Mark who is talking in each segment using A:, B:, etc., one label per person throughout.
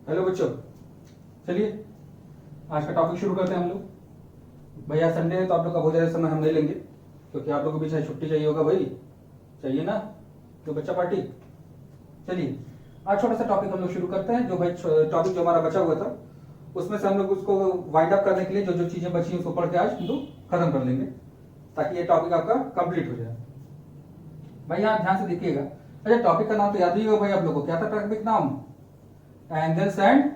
A: Hello बच्चों, चलिए आज का टॉपिक शुरू करते हैं हम लोग। भैया संडे है तो आप लोग का बहुत ज़्यादा समय हम नहीं लेंगे, क्योंकि आप लोगों को भी चाहे छुट्टी चाहिए होगा भाई, चाहिए ना, तो बच्चा पार्टी। चलिए आज छोटा सा टॉपिक हम लोग शुरू करते हैं। जो भाई टॉपिक जो हमारा बचा हुआ था उसमें से हम लोग उसको वाइंड अप करने के लिए जो जो चीज़ें बची हैं उसको पढ़ के आज हम लोग खत्म कर लेंगे, ताकि ये टॉपिक आपका कंप्लीट हो जाए। भाई यहाँ ध्यान से देखिएगा। अच्छा, टॉपिक का नाम तो याद ही होगा भाई आप लोगों को, क्या था टॉपिक नाम? Angles and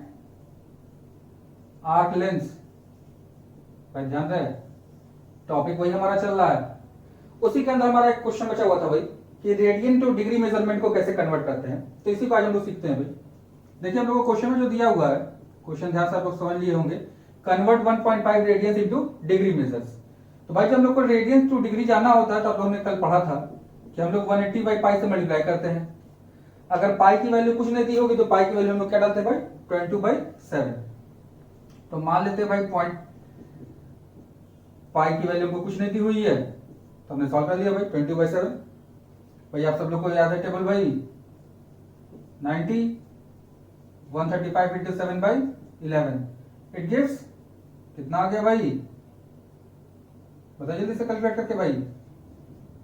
A: arc lens. भाई ध्यान रहे, टॉपिक वही हमारा चल रहा है। उसी के अंदर हमारा एक क्वेश्चन बचा हुआ था भाई कि रेडियन टू डिग्री मेजरमेंट को कैसे कन्वर्ट करते हैं, तो इसी को आज हम लोग सीखते हैं भाई। देखिए हम लोग को क्वेश्चन में जो दिया हुआ है, क्वेश्चन ध्यान से आप लोग समझ लिए होंगे, convert 1.5 radians into degree measures. तो भाई जब हम लोग को रेडियंस टू डिग्री जानना होता है तो आप लोगों ने कल पढ़ा था कि हम लोग 180 बाई पाई से मल्टीप्लाई करते हैं। अगर पाई की वैल्यू कुछ नहीं दी होगी तो पाई की वैल्यू हम लोग क्या डालते हैं भाई, 22/7। तो मान लेते हैं भाई पॉइंट पाई की वैल्यू को कुछ नहीं दी हुई है तो हमने सॉल्व कर लिया भाई 20/7। भाई आप सब लोग को याद है टेबल भाई, 90 135 इंटू 7/11 इट गिव्स कितना आ गया भाई, बताइए जल्दी से कैलकुलेट करके भाई,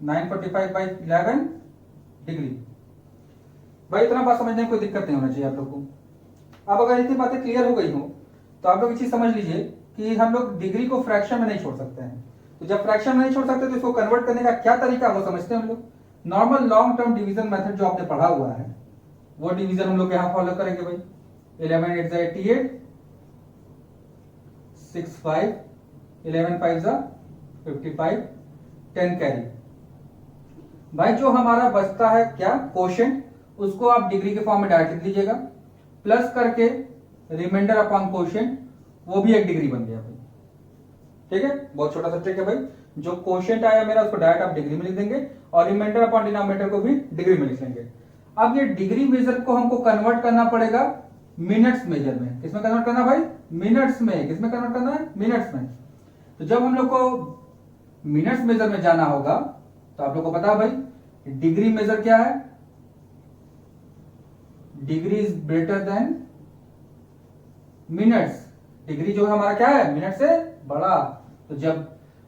A: 945/11 डिग्री। भाई इतना बात समझने में कोई दिक्कत नहीं होना चाहिए आप लोग को। अब अगर इतनी बातें क्लियर हो गई हो तो आप लोग एक चीज समझ लीजिए कि हम लोग डिग्री को फ्रैक्शन में नहीं छोड़ सकते हैं। तो जब फ्रैक्शन में नहीं छोड़ सकते तो इसको कन्वर्ट करने का क्या तरीका वो समझते हैं हम लोग। Normal long term division method जो आपने पढ़ा हुआ है वो डिवीजन हम लोग यहाँ फॉलो करेंगे भाई। 11 8 88, 6 5, 11 5 55, 10 कैरी। भाई जो हमारा बचता है क्या, कोशेंट, उसको आप डिग्री के फॉर्म में डायरेक्ट लिख लीजिएगा, प्लस करके रिमाइंडर अपॉन कोशेंट, वो भी एक डिग्री बन गया भाई। ठीक है, बहुत छोटा सा ट्रिक है भाई। जो कोशेंट आया मेरा उसको डायरेक्ट आप डिग्री में लिख देंगे और रिमाइंडर अपॉन डिनोमिनेटर को भी डिग्री में लिख लेंगे। अब ये डिग्री मेजर को हमको कन्वर्ट करना पड़ेगा मिनट्स मेजर में। किसमें कन्वर्ट करना भाई, मिनट्स में। किसमें कन्वर्ट करना है, मिनट्स में। तो जब हम लोग को मिनट्स मेजर में जाना होगा तो आप लोग को पता है भाई डिग्री मेजर क्या है, degree is greater than minutes. Degree जो है हमारा क्या है, मिनट से बड़ा। तो जब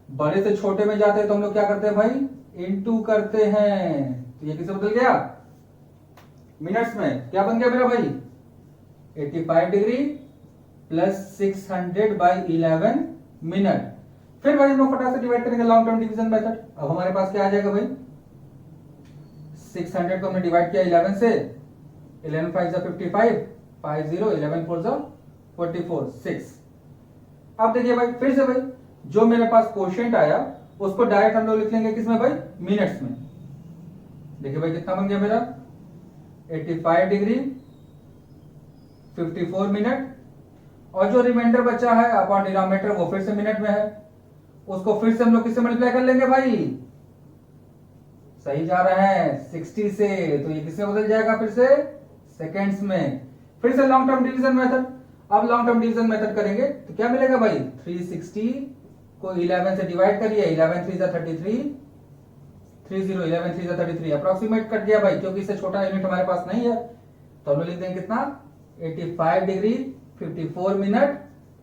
A: बड़े से छोटे में जाते हैं तो हम लोग क्या करते हैं भाई, इनटू करते हैं। तो ये किससे बदल गया, मिनट्स में। क्या बन गया मेरा भाई, 85 डिग्री प्लस 600/11 मिनट। फिर भाई हम लोग फटाफट से डिवाइड करेंगे लॉन्ग टर्म डिवीजन मेथड। अब हमारे पास क्या आ जाएगा भाई, 600 को हमने डिवाइड किया 11 से, 11 5 55, 50, 11 4 44, 6। अब देखिए भाई फिर से भाई जो मेरे पास कोशेंट आया उसको डायरेक्ट हम लोग लिख लेंगे किसमें भाई, मिनट्स में। देखिए भाई कितना बन गया मेरा, 85 डिग्री 54 मिनट, और जो रिमाइंडर बचा है अपॉन डिनोमिनेटर वो फिर से मिनट में है, उसको फिर से हम लोग किससे मल्टीप्लाई कर लेंगे भाई, सही जा रहे हैं 60 से, तो ये किससे बदल जाएगा फिर से, सेकेंड्स में। फिर से लॉन्ग टर्म डिवीजन मेथड। अब लॉन्ग टर्म डिवीजन मेथड करेंगे तो क्या मिलेगा भाई, 360 को 11 से डिवाइड करिए, 11 3 33, 30 11 3 33, अप्रोक्सीमेट कट गया भाई क्योंकि इससे छोटा यूनिट हमारे पास नहीं है। तो हम लोग लिख देंगे कितना, 85 डिग्री 54 मिनट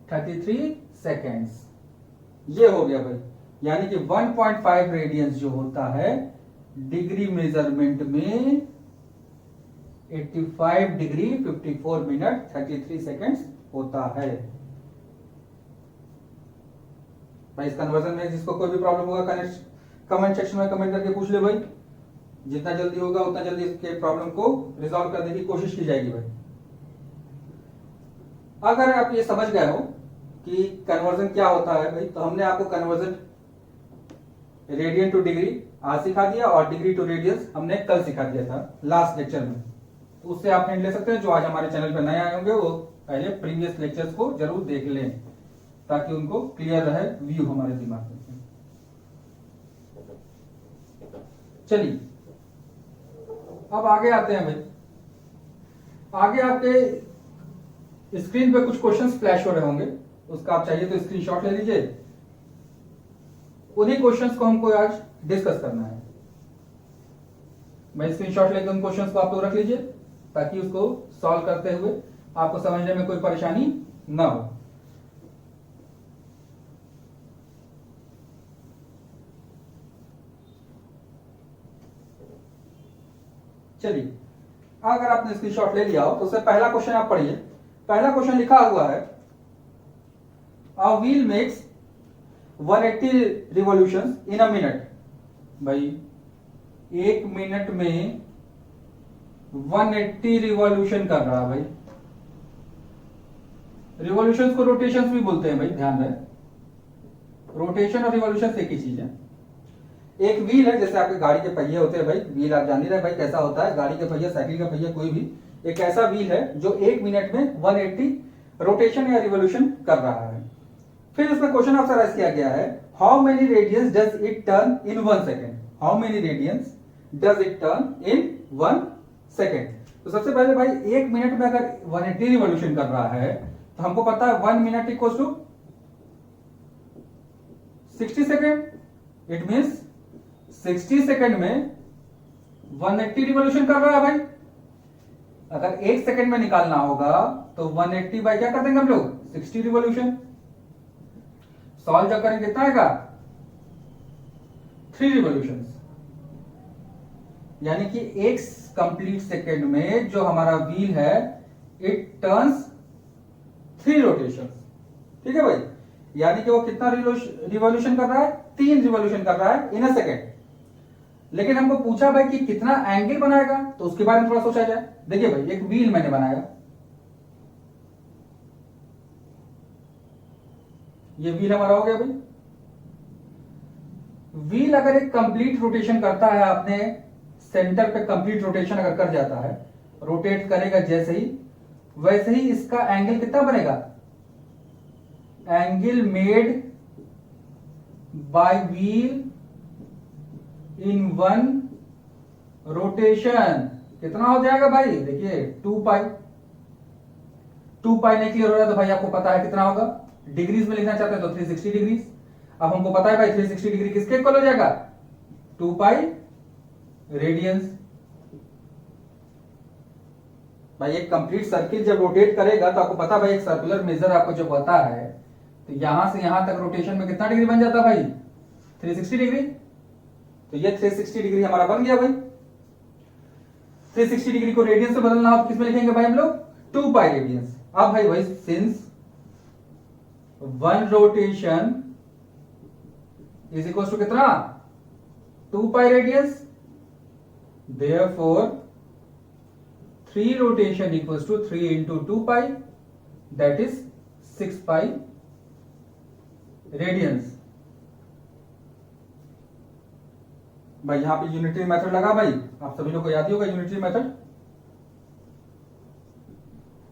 A: 33 सेकेंड्स। ये हो गया भाई, यानी कि 1.5 रेडियंस जो होता है डिग्री मेजरमेंट में 85 डिग्री 54 मिनट 33 सेकेंड्स होता है भाई। इस कन्वर्जन में जिसको कोई भी प्रॉब्लम होगा कमेंट सेक्शन में कमेंट करके पूछ ले भाई, जितना जल्दी होगा उतना जल्दी इसके प्रॉब्लम को रिजॉल्व करने की कोशिश की जाएगी भाई। अगर आप ये समझ गए हो कि कन्वर्जन क्या होता है भाई, तो हमने आपको कन्वर्जन रेडियन टू डिग्री आज सिखा दिया और डिग्री टू रेडियस हमने कल सिखा दिया था लास्ट लेक्चर में। तो उससे आप ले सकते हैं। जो आज हमारे चैनल पर नए आए होंगे वो पहले प्रीवियस लेक्चर्स को जरूर देख लें ताकि उनको क्लियर रहे व्यू हमारे दिमाग में। चलिए अब आगे आते हैं भाई। आगे आपके स्क्रीन पे कुछ क्वेश्चंस फ्लैश हो रहे होंगे, उसका आप चाहिए तो स्क्रीनशॉट ले लीजिए। उन्हीं क्वेश्चंस को हमको आज डिस्कस करना है। मैं स्क्रीनशॉट लेकर उन क्वेश्चंस को आप लोग रख लीजिए ताकि उसको सॉल्व करते हुए आपको समझने में कोई परेशानी ना हो। चलिए, अगर आपने स्क्रीनशॉट ले लिया हो तो उससे पहला क्वेश्चन आप पढ़िए। पहला क्वेश्चन लिखा हुआ है, a wheel makes 180 revolutions in a minute. भाई 1 मिनट में 180 रिवॉल्यूशन कर रहा है। भाई रिवॉल्यूशंस को रोटेशंस भी बोलते हैं भाई, ध्यान रहे, रोटेशन और रिवॉल्यूशन एक ही चीज है। एक व्हील है, जैसे आपके गाड़ी के पहिए होते हैं भाई, व्हील आप जान ही रहे भाई कैसा होता है, गाड़ी के पहिए, साइकिल का पहिया, कोई भी एक ऐसा व्हील है जो 1 मिनट में 180 रोटेशन या रिवॉल्यूशन कर रहा है। फिर उसमें क्वेश्चन आंसर राइज किया गया है, how many radians does it turn in 1 second. How many radians does it turn in 1 second. तो सबसे पहले भाई 1 मिनट में अगर 180 रिवॉल्यूशन कर रहा है तो हमको पता है 1 minute equals to 60 second. It means 60 second में 180 रिवॉल्यूशन कर रहा है भाई। अगर 1 सेकेंड में निकालना होगा तो 180 बाई क्या कर देंगे हम लोग, 60 रिवॉल्यूशन। सॉल्व जब करेंगे कितना आएगा, 3 रिवॉल्यूशन। यानी कि 1 कंप्लीट सेकेंड में जो हमारा व्हील है इट टर्न्स 3 रोटेशन। ठीक है भाई, यानी कि वो कितना रिवॉल्यूशन कर रहा है, 3 रिवॉल्यूशन कर रहा है इन अ सेकेंड। लेकिन हमको पूछा भाई कि कितना एंगल बनाएगा, तो उसके बारे में थोड़ा सोचा जाए। देखिए भाई, एक व्हील मैंने बनाया, ये व्हील हमारा हो गया भाई। व्हील अगर एक कंप्लीट रोटेशन करता है, आपने सेंटर पे कंप्लीट रोटेशन अगर कर जाता है, रोटेट करेगा जैसे ही, वैसे ही इसका एंगल कितना बनेगा, angle made by wheel in 1 rotation कितना हो जाएगा भाई, देखिए 2 पाई। 2 पाई नहीं क्लियर हो रहा तो भाई आपको पता है कितना होगा, डिग्रीज में लिखना चाहते हैं तो 360 डिग्रीज। अब हमको पता है भाई 360 डिग्री किसके इक्वल हो जाएगा, 2 पाई रेडियंस। भाई एक कंप्लीट सर्किल जब रोटेट करेगा तो आपको पता है भाई, एक सर्कुलर मेजर आपको जब पता है तो यहां से यहां तक रोटेशन में कितना डिग्री बन जाता है भाई, 360 डिग्री। तो ये 360 डिग्री हमारा बन गया भाई। 360 डिग्री को रेडियंस से बदलना हो तो किसमें लिखेंगे भाई हम लोग, 2 पाई रेडियंस। अब भाई since 1 rotation is equal to कितना, 2 pi radians, therefore 3 rotation equals to 3 into 2 pi, that is 6 pi radians. भाई यहां पे यूनिटरी मेथड लगा भाई, आप सभी लोग को याद ही होगा यूनिटरी मेथड।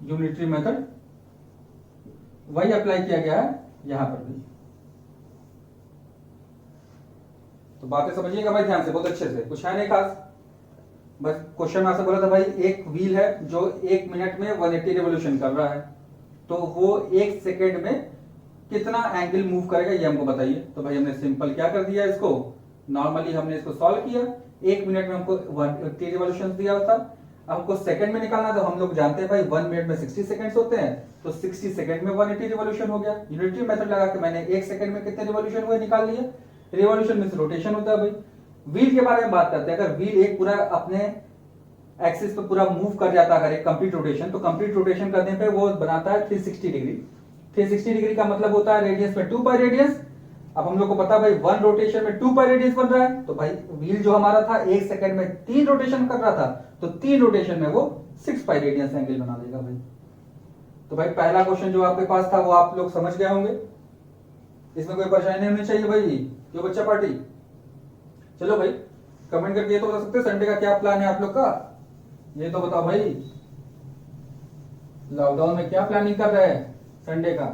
A: यूनिटरी मेथड वही अप्लाई किया गया है यहां पर भी। तो बातें समझिएगा भाई ध्यान से, बहुत अच्छे से, कुछ है नहीं खास। बस क्वेश्चन में आपसे बोला था भाई, एक व्हील है जो 1 मिनट में 180 रिवॉल्यूशन कर रहा है, तो वो 1 सेकेंड में कितना एंगल मूव करेगा ये हमको बताइए। तो भाई हमने सिंपल क्या कर दिया, इसको नॉर्मली हमने इसको सॉल्व किया। 1 मिनट में हमको 180 रिवॉल्यूशन दिया होता, अब हमको सेकंड में निकालना, तो हम लोग जानते हैं भाई 1 मिनट में 60 सेकंड्स होते हैं, तो 60 सेकंड में 180 रिवॉल्यूशन हो गया। यूनिटरी मेथड लगा के मैंने 1 सेकंड में कितने रिवॉल्यूशन हुए निकाल लिए। रिवॉल्यूशन में रोटेशन होता है भाई। व्हील के बारे में बात करते हैं, अगर व्हील एक पूरा अपने एक्सिस पे पूरा मूव कर जाता है, अगर एक कंप्लीट रोटेशन, तो कंप्लीट रोटेशन करने पे वो बनाता है 360 डिग्री। 360 डिग्री का मतलब होता है रेडियस में 2 पाई रेडियस। अब हम लोग को पता है भाई 1 रोटेशन में 2 पाई रेडियस बन रहा है, तो भाई व्हील जो हमारा था 1 सेकंड में 3 रोटेशन कर रहा था, तो 3 रोटेशन में वो 6 पाई रेडियस एंगल बना देगा भाई। तो भाई पहला क्वेश्चन जो आपके पास था वो आप लोग समझ गए होंगे, इसमें कोई परेशानी नहीं होनी चाहिए भाई। क्यों बच्चा पार्टी, चलो भाई कमेंट करके ये तो बता सकते हैं संडे का क्या प्लान है आप लोग का, ये तो बताओ भाई। लॉकडाउन में क्या प्लानिंग कर रहे हैं संडे का।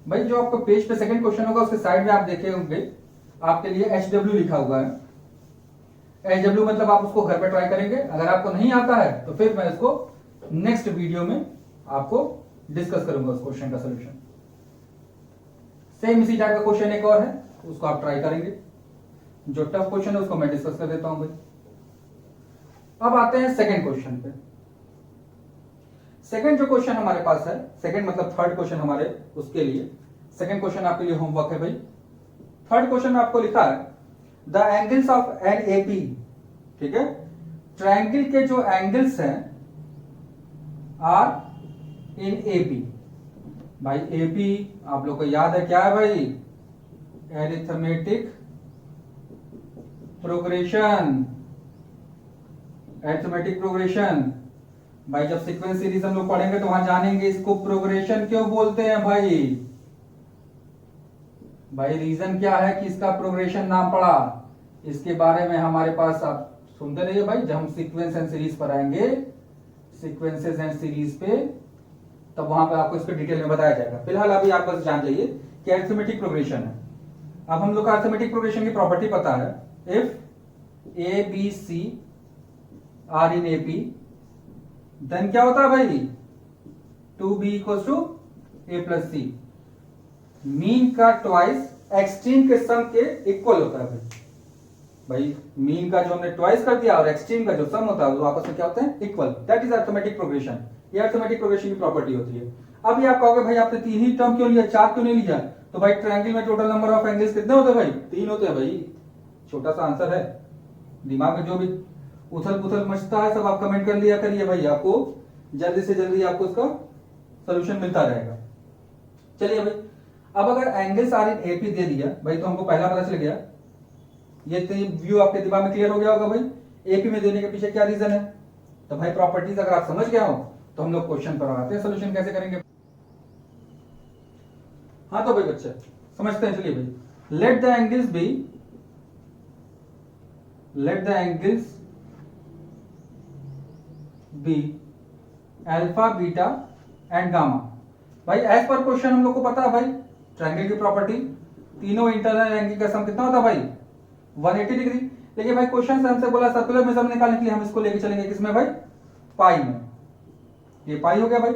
A: भाई जो आपको पेज पे सेकंड क्वेश्चन होगा उसके साइड में आप देखे होंगे आपके लिए HW लिखा हुआ है। HW मतलब आप उसको घर पे ट्राई करेंगे, अगर आपको नहीं आता है तो फिर मैं इसको नेक्स्ट वीडियो में आपको डिस्कस करूंगा उस क्वेश्चन का सोल्यूशन। सेम इसी टाइप का क्वेश्चन एक और है, उसको आप ट्राई करेंगे। जो टफ क्वेश्चन है उसको मैं डिस्कस कर देता हूं भाई। अब आते हैं सेकंड क्वेश्चन पे। सेकंड जो क्वेश्चन हमारे पास है, सेकंड मतलब थर्ड क्वेश्चन हमारे उसके लिए, सेकंड क्वेश्चन आपके लिए होमवर्क है भाई। थर्ड क्वेश्चन में आपको लिखा है the angles of an AP, ठीक है, ट्रायंगल के जो एंगल्स हैं आर इन एपी। भाई एपी आप लोग को याद है क्या है भाई, एरिथमेटिक प्रोग्रेशन, एरिथमेटिक प्रोग्रेशन। भाई जब सीक्वेंस सीरीज हम लोग पढ़ेंगे तो वहां जानेंगे इसको प्रोग्रेशन क्यों बोलते हैं भाई। भाई रीजन क्या है कि इसका प्रोग्रेशन नाम पड़ा, इसके बारे में हमारे पास आप सुनते रहिए भाई। जब हम सीक्वेंस एंड सीरीज पर आएंगे, सीक्वेंसेस एंड सीरीज पे, तब वहां पे आपको इसको डिटेल में बताया जाएगा। फिलहाल अभी आप बस जान जाइए कि अरिथमेटिक प्रोग्रेशन है। अब हम लोग का अरिथमेटिक प्रोग्रेशन की प्रॉपर्टी पता है, if A B C are in AP then क्या होता है भाई, 2b equal to A plus C. Mean का ट्वाइस एक्सट्रीम के सम के इक्वल होता है भाई। भाई मीन का जो हमने ट्वाइस कर दिया और एक्सट्रीम का जो सम होता है वो आपस में क्या होते हैं, equal. That is arithmetic progression. ये अरिथमेटिक प्रोग्रेशन की प्रॉपर्टी होती है। अब ये आप कहोगे भाई आपने 3 ही टर्म क्यों लिया, 4 क्यों नहीं लिया? तो भाई ट्रायंगल में टोटल नंबर ऑफ एंगल्स कितने होते हैं भाई, 3 होते हैं भाई। छोटा सा आंसर है, दिमाग में जो भी उथल पुथल मचता है सब आप कमेंट कर लिया करिए भाई, आपको जल्दी से जल्दी आपको उसका सोल्यूशन मिलता रहेगा। चलिए भाई, अब अगर एंगल्स आर इन एपी दे दिया भाई तो हमको पहला पता चल गया, ये व्यू आपके दिमाग में क्लियर हो गया होगा भाई, एपी में देने के पीछे क्या रीजन है। तो भाई प्रॉपर्टीज अगर आप समझ गए हो तो हम लोग क्वेश्चन पर आते हैं, सोल्यूशन कैसे करेंगे। हाँ तो भाई बच्चे समझते हैं, चलिए भाई, let the angles be, let the angles be alpha beta and gamma. भाई एज पर क्वेश्चन हम लोग को पता है भाई ट्रायंगल की प्रॉपर्टी, तीनों इंटरनल एंगल का सम कितना होता है भाई, 180 डिग्री। लेकिन भाई क्वेश्चन से हमसे बोला सर्कुलर में सम निकालने के लिए हम इसको लेके चलेंगे किसमें भाई, पाई में। ये पाई हो गया भाई,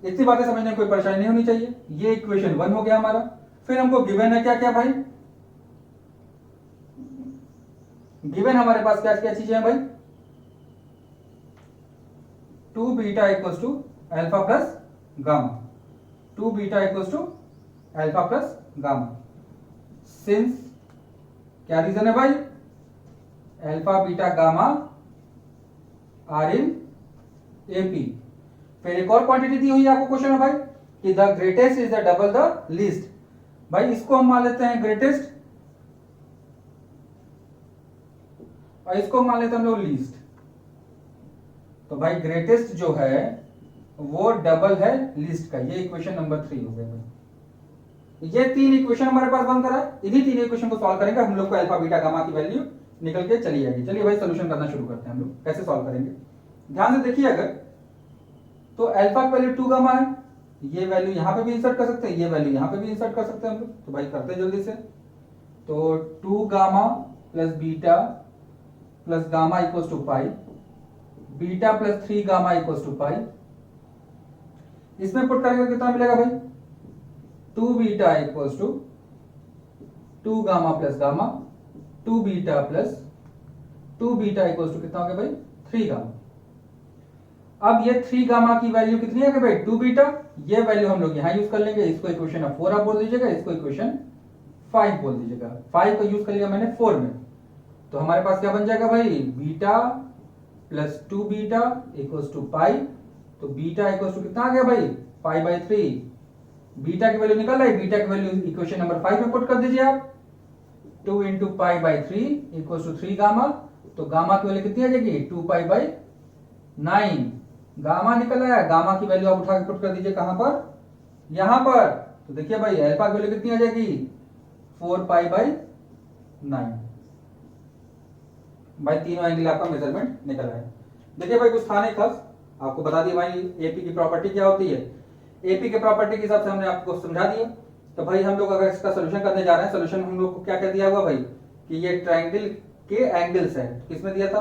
A: इतनी बातें समझने में कोई परेशानी नहीं होनी चाहिए। ये इक्वेशन 1 हो गया हमारा। फिर हमको गिवन है क्या क्या भाई, गिवन हमारे पास क्या क्या चीजें हैं भाई, 2 beta equals to alpha plus gamma, 2 beta equals to alpha plus gamma. Since क्या रीजन है भाई, alpha beta gamma are in AP. फिर एक और क्वांटिटी दी हुई है आपको क्वेश्चन में भाई कि the greatest is the double the least. भाई इसको हम मान लेते हैं ग्रेटेस्ट और इसको मान लेते हैं हम लोग लीस्ट। तो भाई ग्रेटेस्ट जो है वो डबल है लीस्ट का। ये इक्वेशन नंबर 3 हो गया भाई। ये 3 इक्वेशन हमारे पास बनकर है, इन्हीं 3 इक्वेशन को सॉल्व करेंगे हम लोग को अल्फा बीटा गामा की वैल्यू निकल के चली जाएगी। चलिए भाई सोल्यूशन करना शुरू करते हैं। हम लोग कैसे सॉल्व करेंगे, ध्यान से देखिए। अगर तो अल्फा की वैल्यू 2 गामा है, ये वैल्यू यहां पे भी इंसर्ट कर सकते हैं, ये वैल्यू यहां पे भी इंसर्ट कर सकते हैं हम लोग। तो भाई करते हैं जल्दी से। तो 2 gamma plus beta plus gamma equals to pi, beta plus 3 gamma equals to pi. इसमें पुट करेंगे कितना मिलेगा भाई, 2 beta equals to 2 gamma plus gamma, 2 beta plus 2 beta equals to कितना हो गया भाई, 3 गामा। अब ये 3 गामा की वैल्यू कितनी है भाई, 2 बीटा। ये वैल्यू हम लोग यहां यूज कर लेंगे, इसको इक्वेशन 4 आप बोल दीजिएगा, इसको इक्वेशन 5 बोल दीजिएगा। 5 को यूज कर लिया मैंने 4 में, तो हमारे पास क्या बन जाएगा भाई, beta plus 2 beta equals to pi. तो बीटा इक्वल्स टू कितना आ गया भाई, पाई बाई 3। बीटा की वैल्यू निकल रही, बीटा की वैल्यू इक्वेशन नंबर 5 में पुट कर दीजिए आप। 2 into pi by 3 equals to 3 gamma. तो गामा की वैल्यू कितनी आ जाएगी, 2 पाई बाई 9। गामा निकल आया, गामा की वैल्यू आप उठा के पुट कर दीजिए कहां पर, यहां पर। तो देखिए भाई अल्फा की वैल्यू कितनी आ जाएगी, 4 पाई बाई 9। भाई तीनों एंगल आपका मेजरमेंट निकल आया। देखिए भाई कुछ था नहीं खास, आपको बता दिया भाई एपी की प्रॉपर्टी क्या होती है। एपी के प्रॉपर्टी के हिसाब से हमने आपको समझा दिया। तो भाई हम लोग अगर इसका सोल्यूशन करने जा रहे हैं, सोल्यूशन हम लोग को क्या क्या दिया हुआ भाई कि ये ट्रायंगल के एंगल्स है, किसमें दिया था,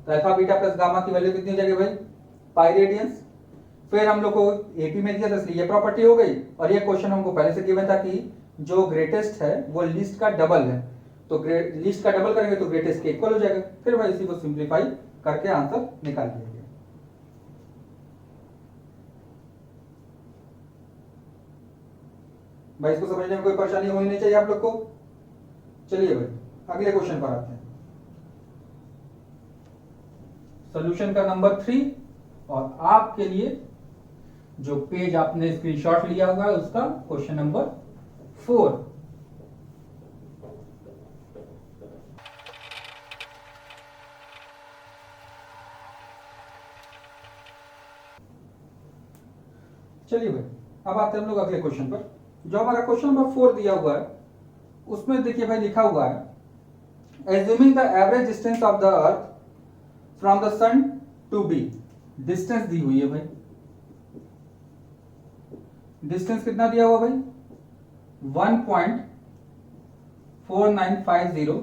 A: तो अल्फा बीटा प्लस गामा की वैल्यू कितनी हो जाएगी भाई, पाई रेडियंस। फिर हम लोग को एपी में दिया था इसलिए ये प्रॉपर्टी हो गई। और ये क्वेश्चन हमको पहले से गिवन था कि जो ग्रेटेस्ट है वो लीस्ट का डबल है। तो लीस्ट का डबल करेंगे तो ग्रेटेस्ट के इक्वल हो जाएगा। फिर भाई इसी को सिंप्लीफाई करके आंसर निकाल लिया। भाई इसको समझने में कोई परेशानी होनी नहीं चाहिए आप लोग को। चलिए भाई अगले क्वेश्चन पर आते हैं। सॉल्यूशन का नंबर 3 और आपके लिए जो पेज आपने स्क्रीनशॉट लिया हुआ है उसका क्वेश्चन नंबर 4। चलिए भाई अब आते हैं हम लोग अगले क्वेश्चन पर। जो हमारा क्वेश्चन नंबर 4 दिया हुआ है उसमें देखिए भाई लिखा हुआ है assuming the average distance of the earth from the sun to be. Distance दी हुई है भाई, डिस्टेंस कितना दिया हुआ भाई 1.4950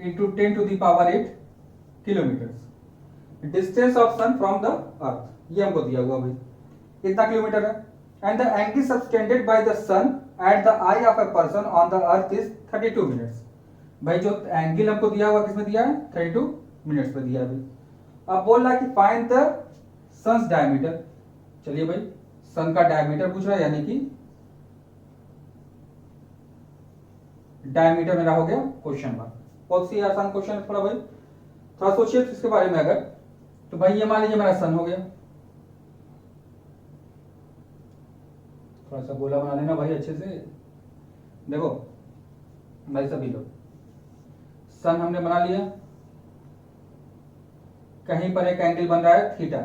A: into 10 to the power 8 kilometre. Distance of sun from the earth ये हमको दिया हुआ भाई कितना किलोमीटर है। And the angle subtended by the sun at the eye of a person on the earth is 32 minutes. भाई जो एंगल हमको दिया हुआ किसमें दिया है 32 मिनट्स में दिया है भाई। अब बोल रहा है कि फाइंड द सन्स डायमीटर। चलिए भाई सन का डायमीटर पूछ रहा है, यानी कि डायमीटर मेरा हो गया क्वेश्चन मार्क। बहुत सी आसान क्वेश्चन है, थोड़ा भाई थोड़ा सोचिए इसके बारे में। अगर तो भाई ये मान लीजिए मेरा सन हो गया, थोड़ा सा गोला बना लेना भाई अच्छे से। देखो भाई सभी लोग सन हमने बना लिया, कहीं पर एक एंगल बन रहा है थीटा।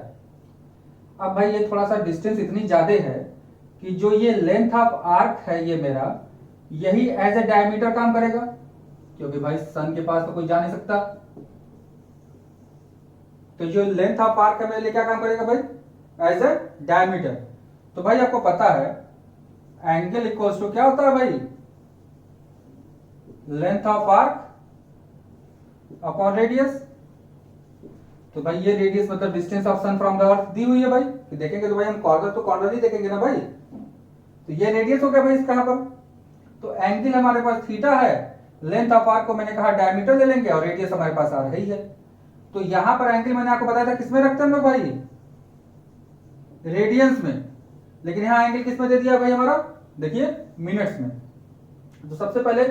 A: अब भाई ये थोड़ा सा डिस्टेंस इतनी ज्यादा है कि जो ये लेंथ ऑफ आर्क है ये मेरा यही एज ए डायमीटर काम करेगा, क्योंकि भाई सन के पास तो कोई जा नहीं सकता। तो जो लेंथ ऑफ आर्क है मेरे लिए क्या काम करेगा भाई एज ए डायमीटर। तो भाई आपको पता है एंगल इक्वल्स टू क्या होता है भाई length of arc upon radius. तो भाई ये रेडियस मतलब distance of sun from the earth दी हुई है भाई। तो देखेंगे तो भाई हम कॉर्नर तो कॉर्नर ही देखेंगे ना भाई। तो ये रेडियस हो गया भाई इसका। यहाँ पर तो एंगल हमारे पास थीटा है, लेंथ ऑफ आर्क को मैंने कहा डायमीटर ले लेंगे और रेडियस हमारे पास आ रही है। तो यहां पर एंगल मैंने आपको बताया था किसमें रखते हैं हम लोग भाई रेडियंस में, लेकिन यहां एंगल किसमें दे दिया भाई हमारा देखिए मिनट्स में। तो सबसे पहले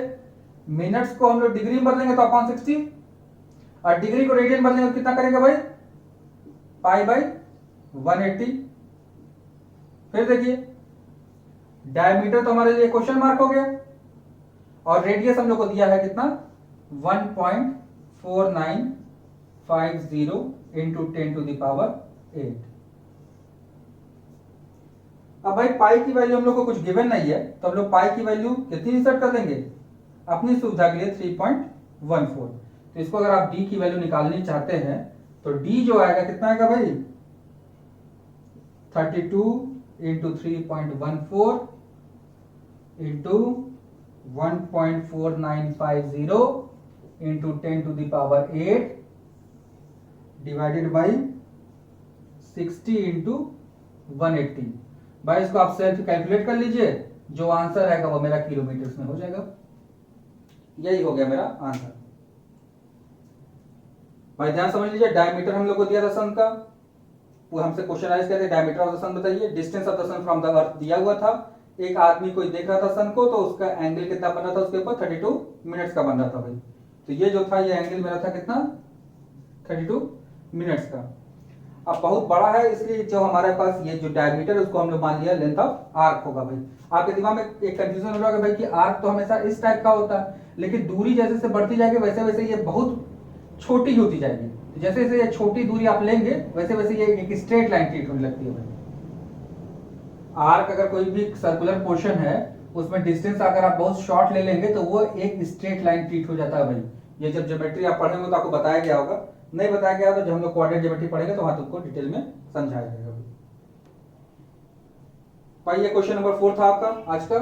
A: मिनट्स को हम लोग डिग्री में बदलेंगे तो अपॉन 60 और डिग्री को रेडियन बदलेंगे तो कितना करेगा भाई पाई बाई 180। फिर देखिए डायमीटर तो हमारे लिए क्वेश्चन मार्क हो गया और रेडियस हम लोग को दिया है कितना 1.4950 इंटू 10 टू द पावर 8। अब भाई पाई की वैल्यू हम लोग को कुछ गिवन नहीं है तो हम लोग पाई की वैल्यू कितनी सेट कर देंगे अपनी सुविधा के लिए 3.14। तो इसको अगर आप डी की वैल्यू निकालनी चाहते हैं तो डी जो आएगा कितना आएगा भाई 32 into 3.14 into 1.4950 into 10 to the power 8 divided by 60 into 180। भाई इसको आप सेल्फ कैलकुलेट कर लीजिए, जो आंसर आएगा वो मेरा किलोमीटर में हो जाएगा। यही हो गया मेरा आंसर। भाई ध्यान समझ लीजिए डायमीटर हम लोग को दिया था सन का, वो हमसे क्वेश्चन आया कहते हैं डायमीटर ऑफ द सन बताइए। Distance of the sun from the earth दिया हुआ था, एक आदमी कोई देख रहा था सन को तो उसका एंगल कितना बन रहा था उसके ऊपर 32 मिनट्स का बन रहा था भाई। तो ये जो था ये एंगल मेरा था कितना 32 मिनट्स का। अब बहुत बड़ा है इसलिए जो हमारे पास ये जो डायमीटर है उसको हम लोग मान लिया लेंथ ऑफ आर्क होगा भाई। आपके दिमाग में एक कंफ्यूजन हो रहा है भाई कि आर्क तो हमेशा इस टाइप का होता है, लेकिन दूरी जैसे जैसे बढ़ती जाएगी वैसे वैसे ये बहुत छोटी होती जाएगी। जैसे जैसे ये छोटी दूरी आप लेंगे वैसे वैसे ये एक स्ट्रेट लाइन ट्रीट होने लगती है भाई। आर्क अगर कोई भी सर्कुलर पोर्शन है उसमें डिस्टेंस अगर आप बहुत शॉर्ट ले लेंगे तो वो एक स्ट्रेट लाइन ट्रीट हो जाता है भाई। ये जब ज्योमेट्री आप पढ़ेंगे तो आपको बताया गया होगा, नहीं बताया गया तो जब हम लोग कोऑर्डिनेट ज्योमेट्री पढ़ेंगे तो वहां तुमको डिटेल में समझाया जाएगा भाई। ये क्वेश्चन नंबर 4 था आपका आज का।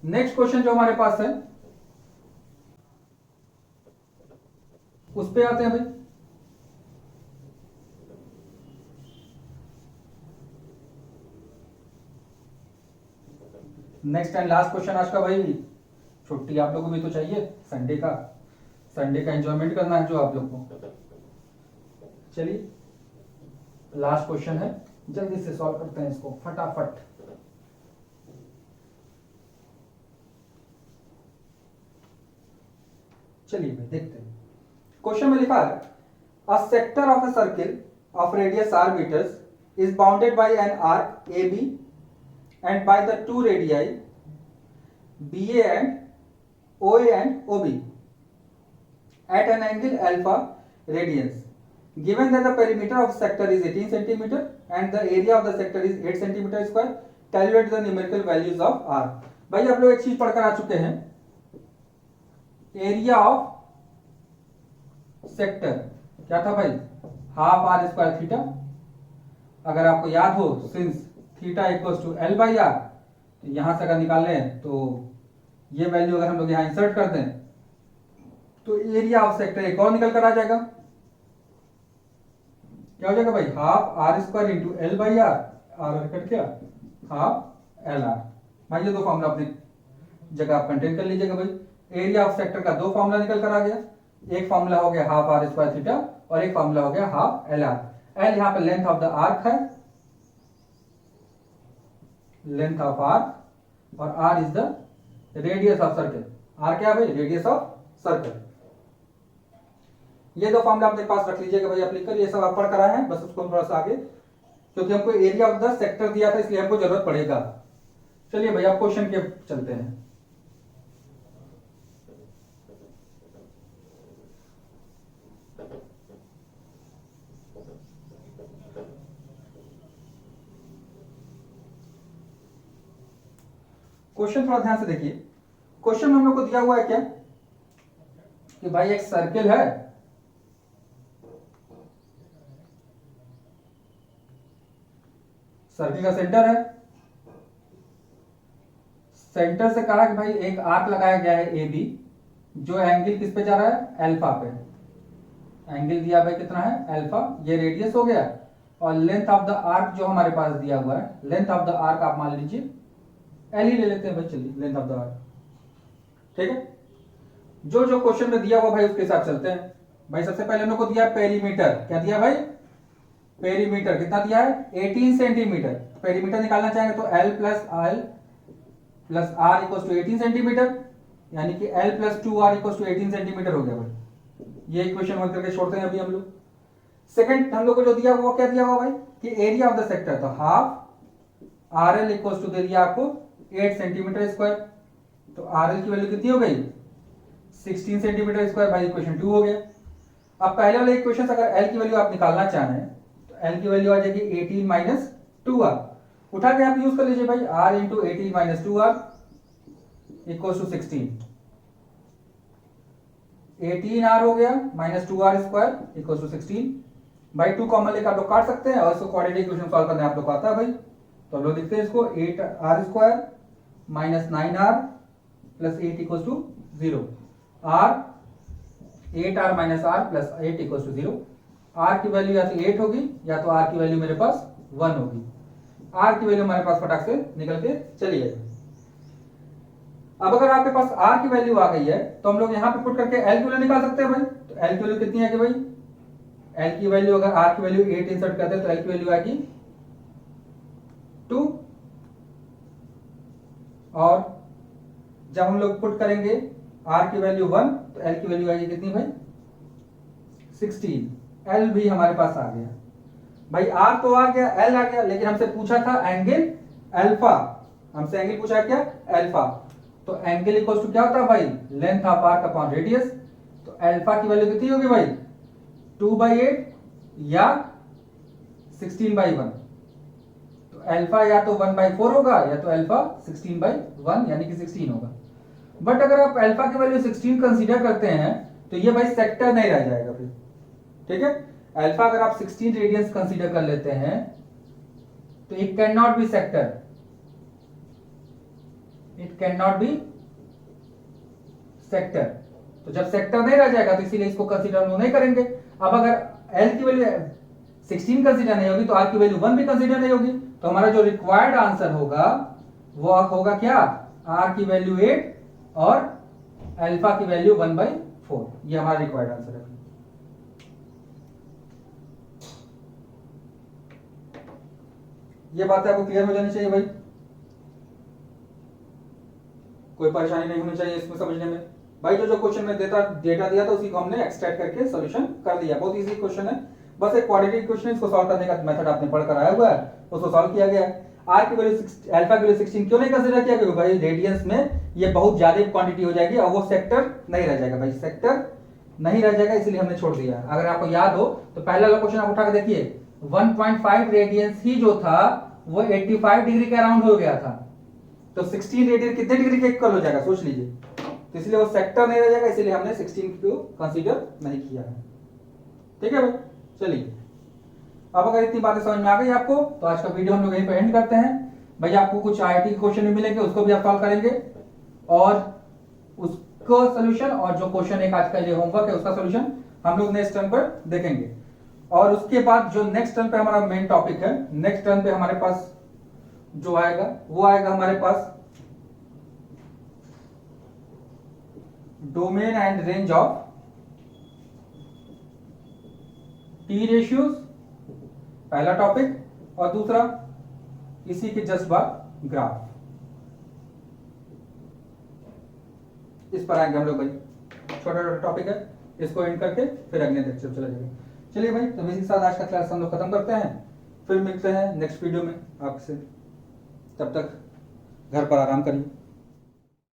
A: नेक्स्ट क्वेश्चन जो हमारे पास है उस पे आते हैं भाई। नेक्स्ट एंड लास्ट क्वेश्चन आज का भाई छुट्टी आप लोगों को भी तो चाहिए संडे का, संडे का एंजॉयमेंट करना है जो आप लोग को। चलिए लास्ट क्वेश्चन है, जल्दी से सॉल्व करते हैं इसको फटाफट। चलिए भाई देखते हैं। क्वेश्चन में लिखा है a sector of a circle of radius r meters is bounded by an arc AB and by the two radii BA and OA and OB at an angle alpha radians. Given that the perimeter of sector is 18 centimeter and the area of the sector is 8 centimeter square, calculate the numerical values of r. भाई आप लोग एक चीज पढ़कर आ चुके हैं, area of sector क्या था भाई, हाफ आर स्क्वायर थीटा। अगर आपको याद हो since theta equals to L by R, तो यहां से अगर निकाल लें तो ये वैल्यू अगर हम लोग यहां इंसर्ट कर दें तो एरिया ऑफ सेक्टर एक और निकल कर आ जाएगा। क्या हो जाएगा भाई, half R square into L by R, R cut गया, हाफ एल आर। भाई ये दो फॉर्मूला अपनी जगह आप कंटेन कर लीजिएगा। भाई एरिया ऑफ सेक्टर का दो फॉर्मूला निकल कर आ गया, एक फॉर्मूला हो गया हाफ आर स्क्वायर थीटा और एक फॉर्मूला हो गया हाफ एल आर। एल यहां पे लेंथ ऑफ द आर्क है, लेंथ ऑफ आर्क, और R is the radius of circle. R क्या है भाई, रेडियस ऑफ सर्कल। ये दो फॉर्मूला अपने पास रख लीजिएगा भाई, आप लिखकर, ये सब आप पढ़ कर आए हैं, बस उसको थोड़ा सा आगे, क्योंकि हमको एरिया ऑफ द सेक्टर दिया था इसलिए हमको जरूरत पड़ेगा। चलिए भैया क्वेश्चन के चलते हैं। क्वेश्चन थोड़ा ध्यान से देखिए। क्वेश्चन में हम लोग को दिया हुआ है क्या कि भाई एक सर्किल है, सर्किल का सेंटर है, सेंटर से कहा कि भाई एक आर्क लगाया गया है ए बी, जो एंगल किस पे जा रहा है, अल्फा पे। एंगल दिया भाई कितना है, अल्फा, ये रेडियस हो गया, और लेंथ ऑफ द आर्क जो हमारे पास दिया हुआ है, लेंथ ऑफ द आर्क आप मान लीजिए एल ही ले लेते हैं भाई, चलिए लेंथ ऑफ द आर्क, ठीक है। जो जो क्वेश्चन में दिया हुआ भाई उसके हिसाब चलते हैं। भाई सबसे पहले हम लोग को दिया पेरीमीटर, क्या दिया भाई, पेरीमीटर कितना दिया है, 18 सेंटीमीटर। पेरीमीटर निकालना चाहेंगे तो L plus R equal to 18 centimetre, यानी कि L plus 2r equal to 18 centimetre हो गया भाई। ये इक्वेशन वर्क करके छोड़ते हैं अभी हम लोग। सेकंड हम लोग को जो दिया हुआ क्या दिया हुआ भाई, कि एरिया ऑफ द सेक्टर, तो half R L equal to दे दिया आपको 8 सेंटीमीटर स्क्वायर, तो आर एल की वैल्यू कितनी हो गई, 16 सेंटीमीटर स्क्वायर। भाई इक्वेशन 2 हो गया। अब पहले वाले इक्वेशन से अगर एल की वैल्यू आप निकालना चाहें तो एल की वैल्यू आ जाएगी 18 माइनस 2r, उठा के आप यूज कर लीजिए भाई, r into 18 minus 2r equal to 16, 18r हो गया minus 2r square equal to 16। भाई 2 कॉमन लेकर आप लोग काट सकते हैं और इसको क्वाड्रेटिक इक्वेशन सॉल्व करना आप लोग को आता है भाई, तो हम लोग लिखते हैं इसको 8r square minus 9r plus 8 equal to 0। r 8r minus r plus 8 equal to 0। r की वैल्यू या तो 8 होगी या तो r की वैल्यू मेरे पास 1 होगी। r की वैल्यू हमारे पास फटाक से निकल के चली जाएगी। अब अगर आपके पास r की वैल्यू आ गई है तो हम लोग यहां पे पुट करके l की वैल्यू निकाल सकते हैं भाई। तो l की वैल्यू कितनी है कि भाई, l की वैल्यू अगर r की वैल्यू 8 इंसर्ट करते हैं तो l की वैल्यू आएगी 2, और जब हम लोग पुट करेंगे r की वैल्यू 1 तो l की वैल्यू आएगी कितनी भाई, 16। l भी हमारे पास आ गया भाई, r तो आ गया, l आ गया, लेकिन हमसे पूछा था एंगल अल्फा, हमसे एंगल पूछा क्या, अल्फा। तो एंगल इक्वल्स टू क्या होता है भाई, length of arc upon radius. तो अल्फा की वैल्यू कितनी होगी भाई, 2/8 या 16/1। तो अल्फा या तो 1/4 होगा या तो अल्फा 16/1 यानी कि 16 होगा। बट अगर आप अल्फा की वैल्यू 16 कंसीडर करते हैं तो ये भाई सेक्टर नहीं रह जाएगा फिर, ठीक है। अल्फा अगर आप 16 रेडियंस कंसीडर कर लेते हैं तो it can not be sector, it can not be sector. तो जब सेक्टर नहीं रह जाएगा तो इसीलिए इसको कंसीडर हम नहीं करेंगे। अब अगर एल की वैल्यू 16 कंसीडर नहीं होगी तो आर की वैल्यू 1 भी कंसीडर नहीं होगी, तो हमारा जो रिक्वायर्ड आंसर होगा वो होगा क्या, आर की वैल्यू 8 और अल्फा की वैल्यू 1/4, ये हमारा रिक्वायर्ड आंसर है। ये बात आपको क्लियर हो जानी चाहिए भाई, कोई परेशानी नहीं होनी चाहिए इसमें समझने में। भाई जो जो क्वेश्चन में डेटा दिया था उसी को हमने एक्सट्रैक्ट करके सॉल्यूशन कर दिया, बहुत इजी क्वेश्चन है, बस एक क्वाड्रेटिक क्वेश्चन, इसको सॉल्व करने का मेथड आपने पढ़कर आया हुआ है, उसको सॉल्व किया गया है। आर की वैल्यू अल्फा की वैल्यू 16 क्यों नहीं कंसीडर किया, क्योंकि भाई रेडियंस में ये बहुत ज्यादा क्वांटिटी हो जाएगी और वो सेक्टर नहीं रह जाएगा, भाई सेक्टर नहीं रह जाएगा, इसलिए हमने छोड़ दिया। अगर आपको याद हो तो पहला वाला क्वेश्चन आप उठा के देखिए, 1.5 रेडियंस ही जो था वो 85 डिग्री के अराउंड हो गया था, तो 16 रेडियन कितने डिग्री के इक्वल हो जाएगा सोच लीजिए, तो इसलिए वो सेक्टर नहीं रह जाएगा, इसलिए हमने 16 को कंसीडर नहीं किया है। ठीक है भाई, चलिए अब अगर इतनी बातें समझ में आ गई आपको तो आज का वीडियो हम लोग यहीं पर एंड करते हैं। भाई आपको कुछ आईआईटी क्वेश्चन भी मिलेंगे, उसको भी आप सॉल्व करेंगे और उसको सॉल्यूशन, और जो क्वेश्चन एक आज का जो होमवर्क है उसका सॉल्यूशन हम लोग नेक्स्ट टर्म पर देखेंगे। और उसके बाद जो नेक्स्ट टर्म पे हमारा मेन टॉपिक है, नेक्स्ट टर्म पे हमारे पास जो आएगा वो आएगा हमारे पास domain and range of T ratios, पहला टॉपिक, और दूसरा इसी के जस्ट बाद ग्राफ, इस पर आएंगे हम लोग भाई, छोटा छोटा टॉपिक है, इसको एंड करके फिर अगले लेक्चर चला जाएगा। चलिए भाई, तो इसी के साथ आज का क्लास हम लोग खत्म करते हैं, फिर मिलते हैं नेक्स्ट वीडियो में आपसे, तब तक घर पर आराम करिए।